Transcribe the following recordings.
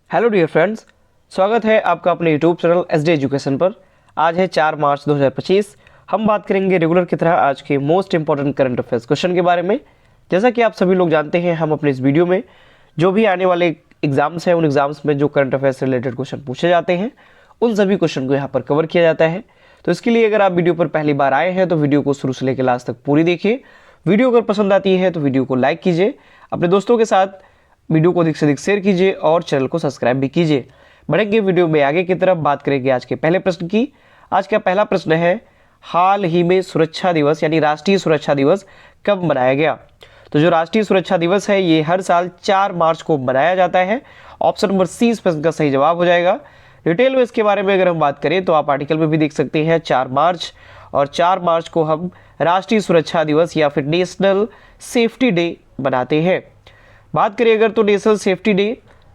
Hello dear friends, स्वागत है आपका अपने यूट्यूब चैनल एसडी एजुकेशन पर। आज है 4 मार्च 2025। हम बात करेंगे रेगुलर की तरह आज के most important current affairs question के बारे में। जैसा कि आप सभी लोग जानते हैं, हम अपने इस वीडियो में जो भी आने वाले एग्जाम्स हैं, उन एग्जाम्स में जो करंट अफेयर्स से रिलेटेड क्वेश्चन पूछे जाते हैं, उन सभी क्वेश्चन को यहाँ पर कवर किया जाता है। तो इसके लिए अगर आप वीडियो पर पहली बार आए हैं तो वीडियो को शुरू से लेकर लास्ट तक पूरी देखिए। वीडियो अगर पसंद आती है तो वीडियो को लाइक कीजिए, अपने दोस्तों के साथ वीडियो को अधिक से अधिक शेयर कीजिए और चैनल को सब्सक्राइब भी कीजिए। बढ़ेंगे वीडियो में आगे की तरफ, बात करेंगे आज के पहले प्रश्न की। आज का पहला प्रश्न है, हाल ही में सुरक्षा दिवस यानी राष्ट्रीय सुरक्षा दिवस कब मनाया गया? तो जो राष्ट्रीय सुरक्षा दिवस है ये हर साल 4 मार्च को मनाया जाता है। ऑप्शन नंबर सी इस प्रश्न का सही जवाब हो जाएगा। डिटेल में इसके बारे में अगर हम बात करें तो आप आर्टिकल में भी देख सकते हैं 4 मार्च, और 4 मार्च को हम राष्ट्रीय सुरक्षा दिवस या फिर नेशनल सेफ्टी डे बनाते हैं। बात करें अगर तो नेशनल सेफ्टी डे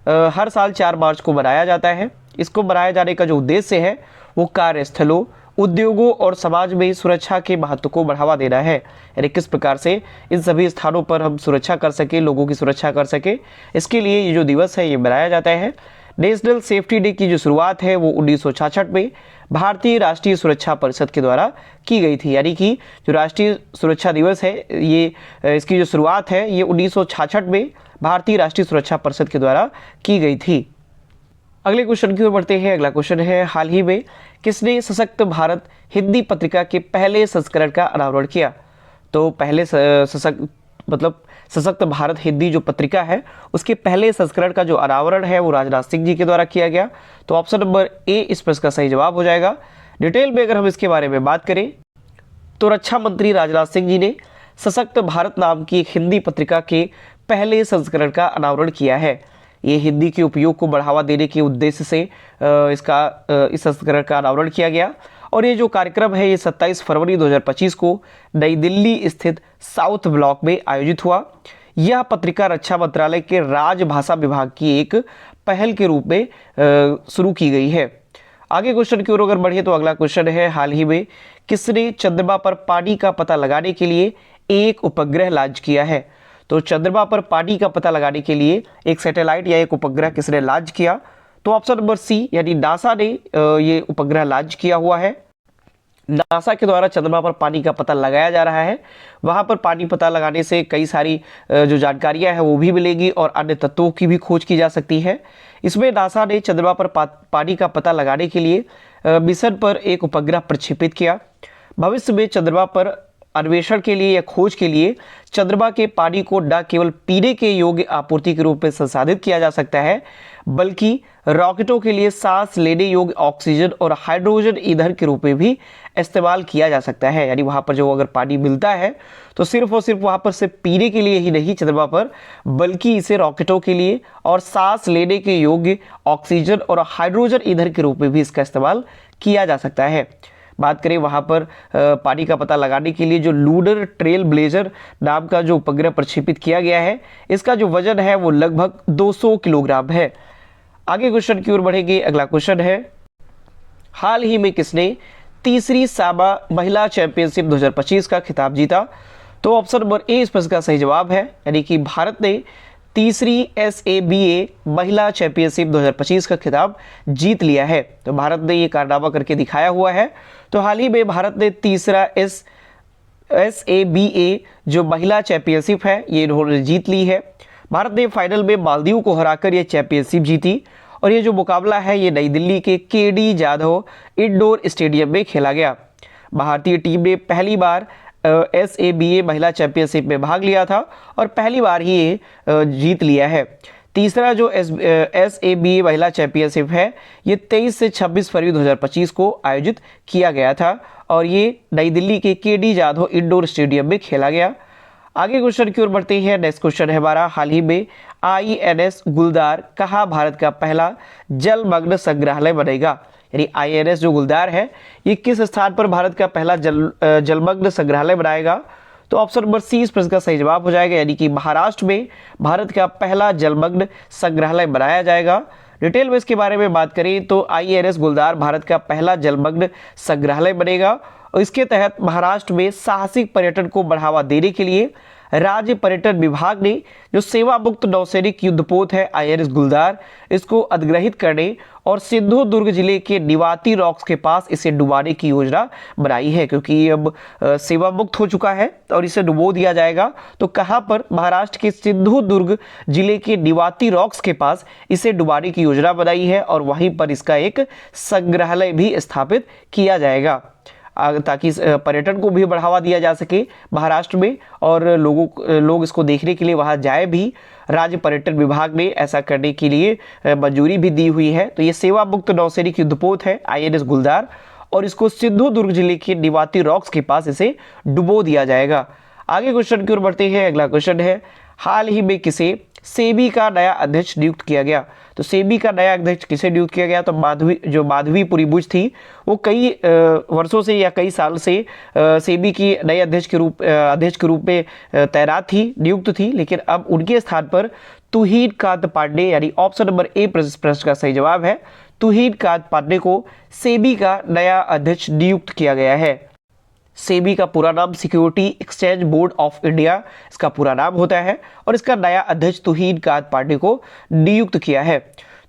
हर साल 4 मार्च को मनाया जाता है। इसको मनाए जाने का जो उद्देश्य है वो कार्यस्थलों, उद्योगों और समाज में सुरक्षा के महत्व को बढ़ावा देना है। यानी किस प्रकार से इन सभी स्थानों पर हम सुरक्षा कर सके, लोगों की सुरक्षा कर सके, इसके लिए ये जो दिवस है ये मनाया जाता है। नेशनल सेफ्टी डे की जो शुरुआत है वो 1966 में भारतीय राष्ट्रीय सुरक्षा परिषद के द्वारा की गई थी। यानी कि जो राष्ट्रीय सुरक्षा दिवस है ये इसकी जो शुरुआत है ये 1966 में भारतीय राष्ट्रीय सुरक्षा परिषद के द्वारा की गई थी। अगले क्वेश्चन की ओर बढ़ते हैं। अगला क्वेश्चन है, हाल ही में किसने सशक्त भारत हिंदी पत्रिका के पहले संस्करण का अनावरण किया? तो पहले सशक्त भारत हिंदी जो पत्रिका है उसके पहले संस्करण का जो अनावरण है वो राजनाथ सिंह जी के द्वारा किया गया। तो ऑप्शन नंबर ए इस प्रश्न का सही जवाब हो जाएगा। डिटेल में अगर हम इसके बारे में बात करें तो रक्षा मंत्री राजनाथ सिंह जी ने सशक्त भारत नाम की एक हिंदी पत्रिका के पहले संस्करण का अनावरण किया है। ये हिंदी के उपयोग को बढ़ावा देने के उद्देश्य से इस संस्करण का अनावरण किया गया। और ये जो कार्यक्रम है ये 27 फरवरी 2025 को नई दिल्ली स्थित साउथ ब्लॉक में आयोजित हुआ। यह पत्रिका रक्षा मंत्रालय के राजभाषा विभाग की एक पहल के रूप में शुरू की गई है। आगे क्वेश्चन की ओर अगर बढ़े तो अगला क्वेश्चन है, हाल ही में किसने चंद्रमा पर पानी का पता लगाने के लिए एक उपग्रह लॉन्च किया है? तो चंद्रमा पर पानी का पता लगाने के लिए एक सैटेलाइट या एक उपग्रह किसने लॉन्च किया? तो ऑप्शन नंबर सी यानी नासा ने ये उपग्रह लॉन्च किया हुआ है। नासा के द्वारा चंद्रमा पर पानी का पता लगाया जा रहा है। वहां पर पानी पता लगाने से कई सारी जो जानकारियां हैं वो भी मिलेगी और अन्य तत्वों की भी खोज की जा सकती है। इसमें नासा ने चंद्रमा पर पानी का पता लगाने के लिए मिशन पर एक उपग्रह प्रक्षेपित किया। भविष्य में चंद्रमा पर अन्वेषण के लिए या खोज के लिए चंद्रमा के पानी को न केवल पीने के योग्य आपूर्ति के रूप में संसाधित किया जा सकता है, बल्कि रॉकेटों के लिए सांस लेने योग्य ऑक्सीजन और हाइड्रोजन ईंधन के रूप में भी इस्तेमाल किया जा सकता है। यानी वहां पर जो अगर पानी मिलता है तो सिर्फ और सिर्फ वहां पर से पीने के लिए ही नहीं चंद्रमा पर, बल्कि इसे रॉकेटों के लिए और सांस लेने के योग्य ऑक्सीजन और हाइड्रोजन ईंधन के रूप में भी इसका इस्तेमाल किया जा सकता है। बात करें वहां पर पानी का पता लगाने के लिए जो लूनर ट्रेल ब्लेजर नाम का जो उपग्रह प्रक्षेपित किया गया है, इसका जो वजन है वो लगभग 200 किलोग्राम है। आगे क्वेश्चन की ओर बढ़ेंगे। अगला क्वेश्चन है, हाल ही में किसने तीसरी साबा महिला चैंपियनशिप 2025 का खिताब जीता? तो ऑप्शन नंबर ए इस प्रश्न का सही जवाब है। यानी कि भारत ने तीसरी SABA महिला चैंपियनशिप 2025 का खिताब जीत लिया है। तो भारत ने ये कारनामा करके दिखाया हुआ है। तो हाल ही में भारत ने तीसरा SABA जो महिला चैंपियनशिप है ये इन्होंने जीत ली है। भारत ने फाइनल में मालदीव को हराकर ये चैंपियनशिप जीती। और ये जो मुकाबला है ये नई दिल्ली के KD जाधव इंडोर स्टेडियम में खेला गया। भारतीय टीम ने पहली बार SABA महिला चैंपियनशिप में भाग लिया था और पहली बार ही ये जीत लिया है। तीसरा जो SABA महिला चैंपियनशिप है ये 23 से 26 फरवरी 2025 को आयोजित किया गया था और ये नई दिल्ली के KD जाधव इंडोर स्टेडियम में खेला गया। आगे क्वेश्चन की ओर बढ़ते हैं। नेक्स्ट क्वेश्चन है हमारा, हाल ही में INS गुलदार कहाँ भारत का पहला जलमग्न संग्रहालय बनेगा? यानी INS जो गुलदार है ये किस स्थान पर भारत का पहला जलमग्न संग्रहालय बनाएगा? तो ऑप्शन नंबर सी इस प्रश्न का सही जवाब हो जाएगा। यानी कि महाराष्ट्र में भारत का पहला जलमग्न संग्रहालय बनाया जाएगा। डिटेल में इसके बारे में बात करें तो INS गुलदार भारत का पहला जलमग्न संग्रहालय बनेगा और इसके तहत महाराष्ट्र में साहसिक पर्यटन को बढ़ावा देने के लिए राज्य पर्यटन विभाग ने जो सेवा मुक्त नौसैनिक युद्धपोत है INS गुलदार, इसको अधिग्रहित करने और सिंधुदुर्ग जिले के निवाती रॉक्स के पास इसे डुबाने की योजना बनाई है, क्योंकि ये अब सेवा मुक्त हो चुका है और इसे डुबो दिया जाएगा। तो कहां पर? महाराष्ट्र के सिंधुदुर्ग जिले के निवाती रॉक्स के पास इसे डुबाने की योजना बनाई है और वहीं पर इसका एक संग्रहालय भी स्थापित किया जाएगा, ताकि पर्यटन को भी बढ़ावा दिया जा सके महाराष्ट्र में और लोग इसको देखने के लिए वहां जाए भी। राज्य पर्यटन विभाग ने ऐसा करने के लिए मंजूरी भी दी हुई है। तो ये सेवा मुक्त नौसैनिक युद्धपोत है INS गुलदार और इसको सिंधुदुर्ग जिले के निवाती रॉक्स के पास इसे डुबो दिया जाएगा। आगे क्वेश्चन की ओर बढ़ते हैं। अगला क्वेश्चन है, हाल ही में किसे सेबी का नया अध्यक्ष नियुक्त किया गया? तो सेबी का नया अध्यक्ष किसे नियुक्त किया गया? तो माधवी बुच थी, वो कई वर्षों से या कई साल से सेबी की नए अध्यक्ष के रूप में तैनात थी, नियुक्त थी, लेकिन अब उनके स्थान पर तुहिन कांत पांडे, यानी ऑप्शन नंबर ए प्रश्न का सही जवाब है, तुहिन कांत पांडे को सेबी का नया अध्यक्ष नियुक्त किया गया है। सेबी का पूरा नाम security exchange board of India इसका पूरा नाम होता है और इसका नया अध्यक्ष तुहिन कांत पांडे को नियुक्त किया है।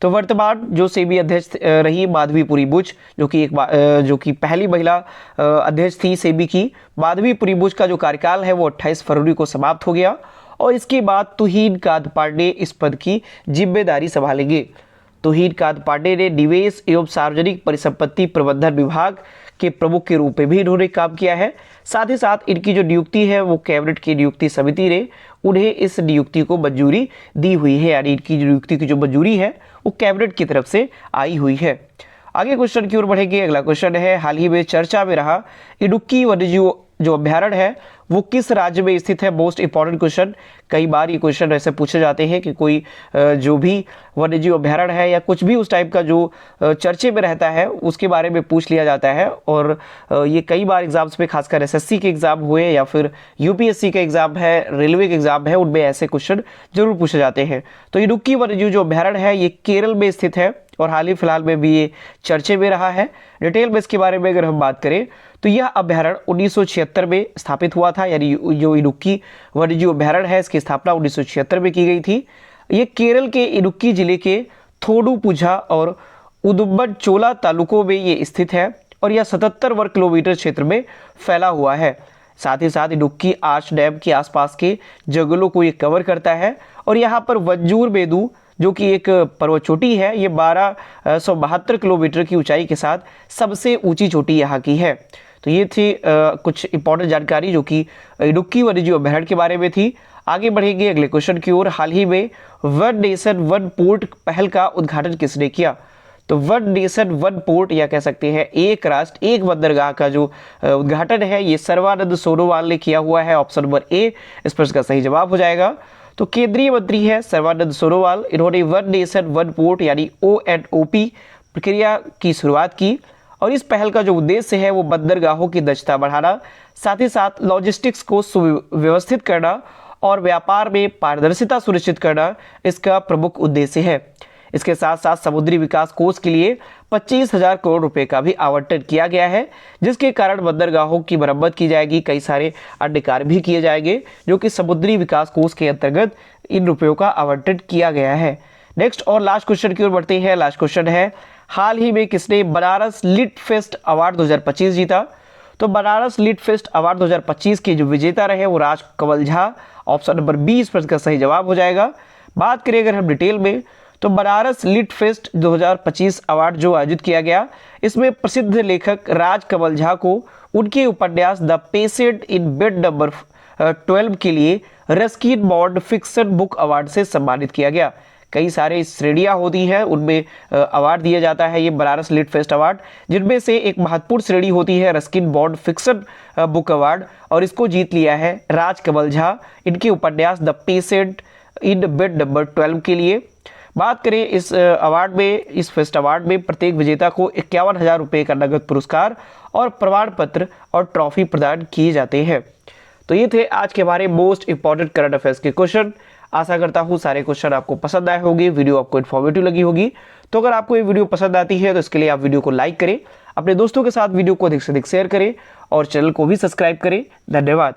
तो वर्तमान जो सेबी अध्यक्ष रही माधवी बुच, जो कि पहली महिला अध्यक्ष थी सेबी की। माधवी बुच का जो कार्यकाल है वो 28 फरवरी को समाप्त हो गया और इसके बाद तुहिन कांत पांडे इस पद की जिम्मेदारी संभालेंगे। तुहिन कांत पांडे ने निवेश एवं सार्वजनिक परिसंपत्ति प्रबंधन विभाग के प्रमुख के रूप में भी इन्होंने काम किया है। साथ ही साथ इनकी जो नियुक्ति है वो कैबिनेट की नियुक्ति समिति ने उन्हें इस नियुक्ति को मंजूरी दी हुई है, यानी इनकी नियुक्ति की जो मंजूरी है वो कैबिनेट की तरफ से आई हुई है। आगे क्वेश्चन की ओर बढ़ेंगे। अगला क्वेश्चन है, हाल ही में चर्चा में रहा इडुक्की वन्यजीव जो अभ्यारण्य है वो किस राज्य में स्थित है? Most important question. कई बार ये क्वेश्चन ऐसे पूछे जाते हैं कि कोई जो भी वन्यजीव अभ्यारण्य है या कुछ भी उस टाइप का जो चर्चे में रहता है उसके बारे में पूछ लिया जाता है और ये कई बार एग्जाम्स में, खासकर SSC के एग्जाम हुए या फिर UPSC का एग्जाम है, रेलवे के एग्जाम है, उनमें ऐसे क्वेश्चन जरूर पूछे जाते हैं। तो इडुक्की वन्यजीव जो अभ्यारण्य है ये केरल में स्थित है और हाल ही फिलहाल में भी ये चर्चे में रहा है। डिटेल में इसके बारे में अगर हम बात करें तो यह अभ्यारण्य 1976 में स्थापित हुआ था, यानी जो इडुक्की वन्यजीव अभ्यारण्य है इसकी स्थापना 1976 में की गई थी। ये केरल के इडुक्की जिले के थोडुपुझा और उदुम्बनचोला तालुकों में ये स्थित है और यह 77 वर्ग किलोमीटर क्षेत्र में फैला हुआ है। साथ ही साथ इडुक्की आर्च डैम के आसपास के जंगलों को ये कवर करता है और यहाँ पर वंजूर बेदू जो कि एक पर्वत चोटी है, ये 1272 किलोमीटर की ऊंचाई के साथ सबसे ऊंची चोटी यहाँ की है। तो ये थी कुछ इंपॉर्टेंट जानकारी जो कि इडुक्की वन्यजीव अभ्यारण्य के बारे में थी। आगे बढ़ेंगे अगले क्वेश्चन की ओर। हाल ही में वन नेशन वन पोर्ट पहल का उद्घाटन किसने किया? तो वन नेशन वन पोर्ट या कह सकते हैं एक राष्ट्र एक बंदरगाह का जो उद्घाटन है ये सर्बानंद सोनोवाल ने किया हुआ है। ऑप्शन नंबर ए इस प्रश्न का सही जवाब हो जाएगा। तो केंद्रीय मंत्री है सर्बानंद सोनोवाल, इन्होंने वन नेशन वन पोर्ट यानी ONOP प्रक्रिया की शुरुआत की और इस पहल का जो उद्देश्य है वो बंदरगाहों की दक्षता बढ़ाना, साथ ही साथ लॉजिस्टिक्स को सुव्यवस्थित करना और व्यापार में पारदर्शिता सुनिश्चित करना इसका प्रमुख उद्देश्य है। इसके साथ साथ समुद्री विकास कोष के लिए 25,000 करोड़ रुपए का भी आवंटन किया गया है, जिसके कारण बंदरगाहों की मरम्मत की जाएगी, कई सारे अन्य कार्य भी किए जाएंगे जो कि समुद्री विकास कोष के अंतर्गत इन रुपयों का आवंटन किया गया है। नेक्स्ट और लास्ट क्वेश्चन की ओर बढ़ते हैं। लास्ट क्वेश्चन है, हाल ही में किसने बनारस लिट फेस्ट अवार्ड 2025 जीता? तो बनारस लिट फेस्ट अवार्ड 2025 के जो विजेता रहे वो Raj Kanwal Jha. Option number B इस प्रश्न का सही जवाब हो जाएगा। बात करें अगर हम डिटेल में तो बनारस लिट फेस्ट 2025 अवार्ड जो आयोजित किया गया इसमें प्रसिद्ध लेखक राज कंवल झा को उनके उपन्यास the patient in bed number 12 के लिए Ruskin bond fiction book award से सम्मानित किया गया। कई सारे श्रेणियां होती हैं उनमें अवार्ड दिया जाता है ये बनारस लिट फेस्ट अवार्ड, जिनमें से एक महत्वपूर्ण श्रेणी होती है Ruskin bond fiction book award और इसको जीत लिया है राज कंवल झा इनके उपन्यास the patient in bed number 12 के लिए। बात करें इस अवार्ड में, इस फेस्ट अवार्ड में प्रत्येक विजेता को 51,000 रुपये का नगद पुरस्कार और प्रमाण पत्र और ट्रॉफी प्रदान किए जाते हैं। तो ये थे आज के हमारे मोस्ट इंपॉर्टेंट करंट अफेयर्स के क्वेश्चन। आशा करता हूँ सारे क्वेश्चन आपको पसंद आए होंगे, वीडियो आपको इन्फॉर्मेटिव लगी होगी। तो अगर आपको ये वीडियो पसंद आती है तो इसके लिए आप वीडियो को लाइक करें, अपने दोस्तों के साथ वीडियो को अधिक से अधिक शेयर करें और चैनल को भी सब्सक्राइब करें। धन्यवाद।